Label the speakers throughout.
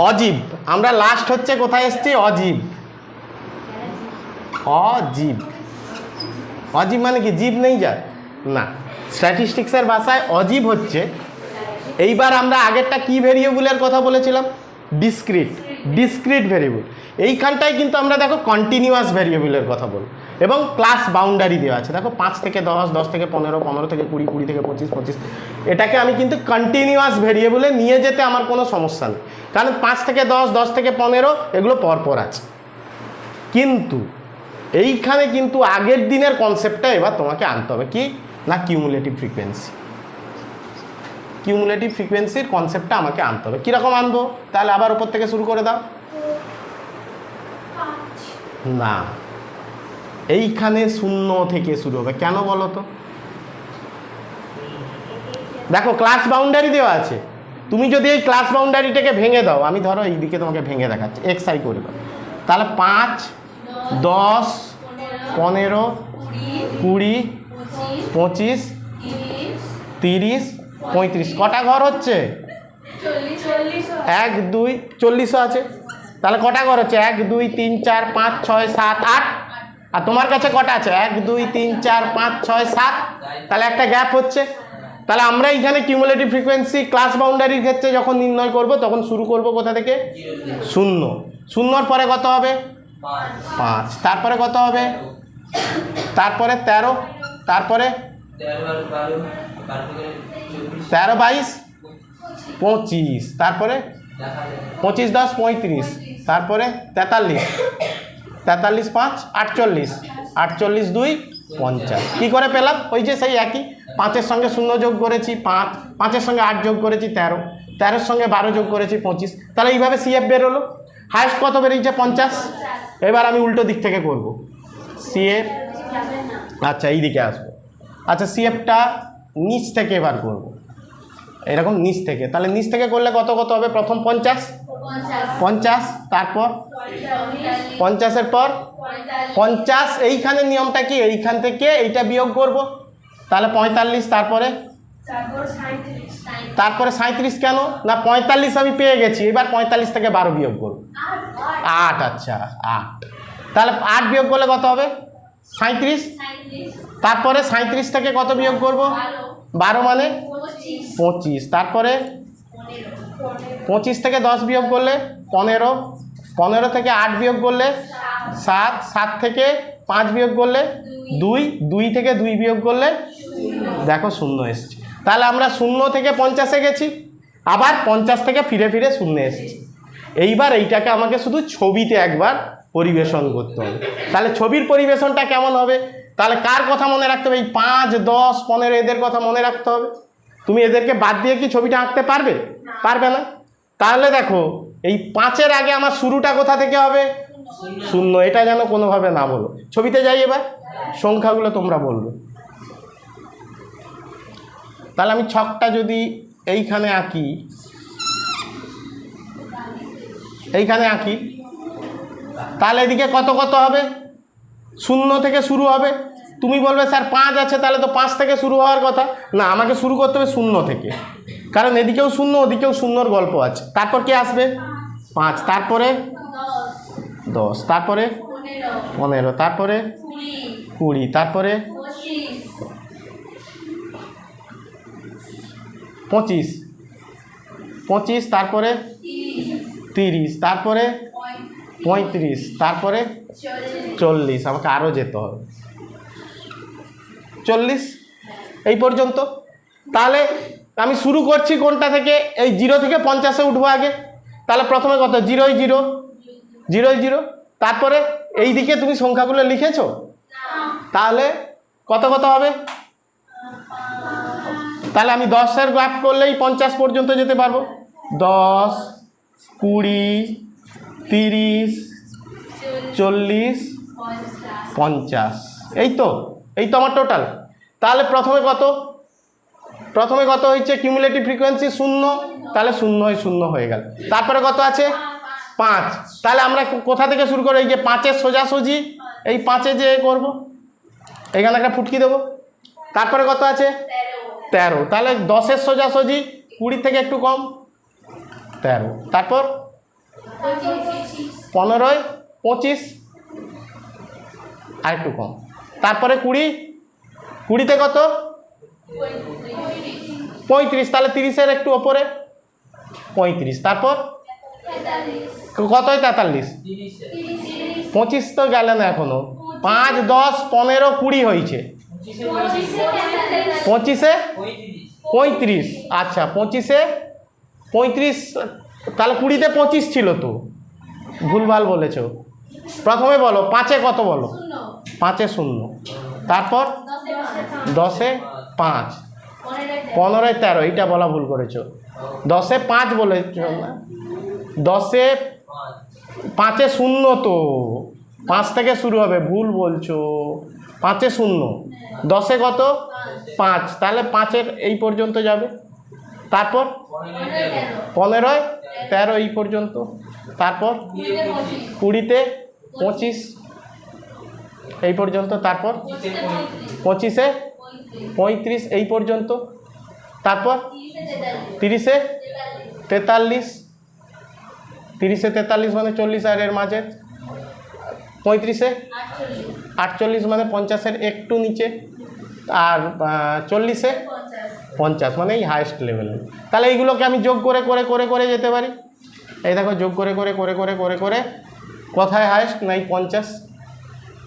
Speaker 1: অজীব আমরা লাস্ট হচ্ছে কোথায় এসেছি অজীব অজীব অজীব মানে কি জীব নেই যা না স্ট্যাটিস্টিক্সের ভাষায় অজীব হচ্ছে এইবার আমরা আগেরটা কি ভেরিয়েবলের কথা বলেছিলাম ডিসক্রিট ভেরিয়েবল এইখানটায় কিন্তু আমরা দেখো কন্টিনিউয়াস ভেরিয়েবলের কথা বলব এবং ক্লাস বাউন্ডারি দেওয়া আছে দেখো 5 থেকে 10 10 থেকে 15 15 থেকে 20 20 থেকে 25 25 এটাকে আমি কিন্তু কন্টিনিউয়াস ভেরিয়েবলে নিয়ে যেতে আমার কোনো সমস্যা নেই কারণ 5 থেকে 10 10 থেকে 15 এগুলো পরপর আছে কিন্তু এইখানে কিন্তু আগের দিনের কনসেপ্টটা এবার তোমাকে আনতে হবে কি না কিউমুলেটিভ ফ্রিকোয়েন্সির কনসেপ্টটা আমাকে আনতে হবে কীরকম আনবো তাহলে আবার উপর থেকে শুরু করে দাও না এইখানে 0 থেকে শুরু হবে কেন বলো তো দেখো ক্লাস বাউন্ডারি দেওয়া আছে তুমি যদি এই ক্লাস বাউন্ডারিটাকে ভেঙে দাও আমি ধরো এই দিকে তোমাকে ভেঙে দেখাচ্ছি এক্সাই করে দাও তাহলে 5 10 15 20 25 30 35 কটা ঘর হচ্ছে 1 2 40 আছে তাহলে কটা ঘর হচ্ছে 1 2 3 4 5 6 7 8 আর তোমার কাছে কটা আছে 1 2 3 4 5 6 7 তাহলে একটা গ্যাপ হচ্ছে তাহলে আমরা এখানে কিউমুলেটিভ ফ্রিকোয়েন্সি ক্লাস বাউন্ডারির ক্ষেত্রে যখন নির্ণয় করব তখন শুরু করব কোথা থেকে 0 0 পরে কত হবে 5 তারপরে কত হবে তারপরে 13 তারপরে 13 22 25 তারপরে 25 10 35 তারপরে 43 43 5 48 48 2 50 কী করে পেলাম ওই যে সেই একই 5-এর সঙ্গে 0 যোগ করেছি 5 5-এর সঙ্গে 8 যোগ করেছি 13 13-এর সঙ্গে 12 যোগ করেছি 25 তাহলে এইভাবে সিএফ বেরোলো হাইস্ট কত বেরিয়েছে 50 এবার আমি উল্টো দিক থেকে করব সিএফ আচ্ছা এই দিকে আসবো আচ্ছা সিএফটা নিচ থেকে এবার করব এরকম নিচ থেকে তাহলে নিচ থেকে করলে কত কত হবে প্রথম 50 তারপর 50-এর পর 50 এইখানে নিয়মটা কি এইখান থেকে এইটা বিয়োগ করব তাহলে 45 তারপরে 37 কেন না 45 আমি পেয়ে গেছি এবার 45 থেকে 12 বিয়োগ করব 8 আচ্ছা 8 তাহলে 8 বিয়োগ করলে কত হবে 37 তারপরে 37 থেকে কত বিয়োগ করব 12 মানে 25 তারপরে 25 থেকে 10 বিয়োগ করলে 15 15 থেকে 8 বিয়োগ করলে 7 7 থেকে 5 বিয়োগ করলে 2 2 থেকে 2 বিয়োগ করলে দেখো 0 এসছে তাহলে আমরা 0 থেকে 50-এ গেছি আবার 50 থেকে ফিরে ফিরে 0 এসেছি এইবার এইটাকে আমাকে শুধু ছবিতে একবার পরিবেশন করতে হবে তাহলে ছবির পরিবেশনটা কেমন হবে তাহলে কার কথা মনে রাখতে হবে এই 5 10 15 এদের কথা মনে রাখতে হবে তুমি এদেরকে বাদ দিয়ে কি ছবিটা আঁকতে পারবে না তাহলে দেখো এই 5-এর আগে আমার শুরুটা কোথা থেকে হবে 0 এটা যেন কোনোভাবে না বলো ছবিতে যাই এবার সংখ্যাগুলো তোমরা বলবে তাহলে আমি ছকটা যদি এইখানে আঁকি তাহলে এদিকে কত কত হবে 0 থেকে শুরু হবে তুমি বলবে স্যার 5 আছে তাহলে তো 5 থেকে শুরু হওয়ার কথা না আমাকে শুরু করতে হবে 0 থেকে কারণ এদিকেও 0 ওদিকেও 0-র গল্প আছে তারপর কি আসবে 5 তারপরে 10 তারপরে 15 তারপরে 20 তারপরে 25 তারপরে 30 তারপরে 35 তারপরে 40 আমাকে আরও যেতে হবে 40 এই পর্যন্ত তাহলে আমি শুরু করছি কোনটা থেকে এই 0 থেকে 50-এ উঠবো আগে তাহলে প্রথমে কত 0 তারপরে এই দিকে তুমি সংখ্যাগুলো লিখেছো তাহলে কত কত হবে তাহলে আমি 10-এর গ্রাফ করলেই 50 পর্যন্ত যেতে পারবো 10 20 30 40 50 এই তো আমার টোটাল তাহলে প্রথমে কত হয়েছে কিউমুলেটিভ ফ্রিকোয়েন্সি 0 তাহলে 0 হয়ে গেল তারপরে কত আছে 5 তাহলে আমরা কোথা থেকে শুরু করব এই যে 5-এর সোজাসুজি এই 5-এ যে করব এখানে একটা ফুটকি দেবো তারপরে কত আছে 13 তাহলে 10-এর সোজাসুজি 20 থেকে একটু কম 13, তারপর 15 25 আর একটু কম, তারপরে 20, 20তে কত 35, তাহলে 30-এর একটু ওপরে 35, তারপর কতই 43, 25 তো গেল না এখনো, 5 10 15 20 হয়েছে, 25-এ 35, আচ্ছা 25-এ 35, তাহলে 20-তে 25 ছিল তো, ভুলভাল বলেছো, প্রথমে বলো 5-এ কত বলো, 5-এ 0, তারপর 10-এ 5, 15-এ 13, এইটা বলা ভুল করেছো, 10-এ 5 বলেছ না, 10-এ 5-এ 0 তো, 5 থেকে শুরু হবে, ভুল বলছো, 5-এ 0, 10-এ কত 5, তাহলে 5-এর এই পর্যন্ত যাবে, তারপর 15-এ 13 এই পর্যন্ত, তারপর 20-তে 25 এই পর্যন্ত, তারপর 25-এ 35 এই পর্যন্ত, তারপর 30-এ 43, 30-এ 43 মানে 40 আর এর মাঝে, 35-এ 48 মানে 50-এর একটু নিচে, আর 40-এ 50 মানে এই হায়েস্ট লেভেলে। তাহলে এইগুলোকে আমি যোগ করে করে করে করে যেতে পারি, এই দেখো যোগ করে করে করে করে করে করে কোথায় হায়েস্ট, না এই 50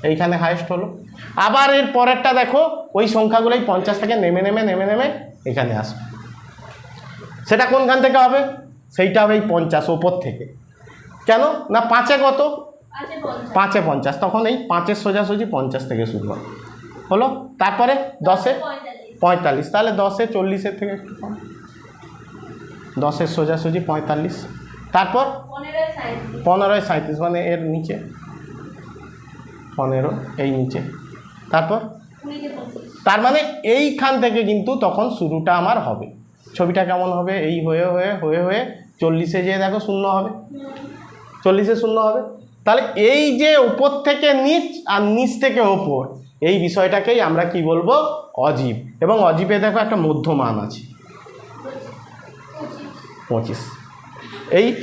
Speaker 1: এইখানে হায়েস্ট হলো। আবার এর পরেরটা দেখো, ওই সংখ্যাগুলোই 50 থেকে নেমে নেমে নেমে নেমে এখানে আসবে, সেটা কোনখান থেকে হবে, সেইটা হবে এই 50 ওপর থেকে, কেন না 5-এ কত, 5-এ 50, তখন এই 5-এর সোজাসুজি 50 থেকে শুরু হবে, হলো, তারপরে 10-এ 45, তাহলে 10-এ 40-এর থেকে একটু কম, 10-এর সোজাসুজি 45, তারপর 15-এ 37 মানে এর নিচে, 15 এই নিচে, তারপর তার মানে এইখান থেকে কিন্তু তখন শুরুটা আমার হবে। ছবিটা কেমন হবে, এই হয়ে হয়ে হয়ে হয়ে 40-এ যেয়ে দেখো 0 হবে, 40-এ 0 হবে, তাহলে এই যে উপর থেকে নিচ আর নিচ থেকে ওপর, এই বিষয়টাকেই আমরা কি বলবো, অজীব। এবং অজীবে দেখো একটা মধ্যমান আছে 25,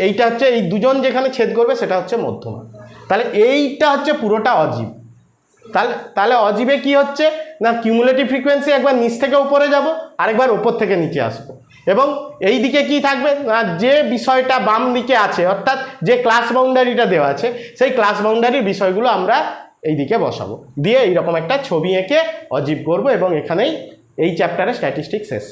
Speaker 1: এইটা হচ্ছে এই দুজন যেখানে ছেদ করবে সেটা হচ্ছে মধ্যমান, তাহলে এইটা হচ্ছে পুরোটা অজীব। তাহলে অজীবে কি হচ্ছে না, কিউমুলেটিভ ফ্রিকোয়েন্সি একবার নিচ থেকে উপরে যাব, আরেকবার ওপর থেকে নিচে আসবো, এবং এই দিকে কি থাকবে না, যে বিষয়টা বাম দিকে আছে অর্থাৎ যে ক্লাস বাউন্ডারিটা দেওয়া আছে সেই ক্লাস বাউন্ডারির বিষয়গুলো আমরা এই দিকে বসাবো, দিয়ে এইরকম একটা ছবি এঁকে অজীব করবো, এবং এখানেই এই চ্যাপ্টারে স্ট্যাটিস্টিক্স শেষ।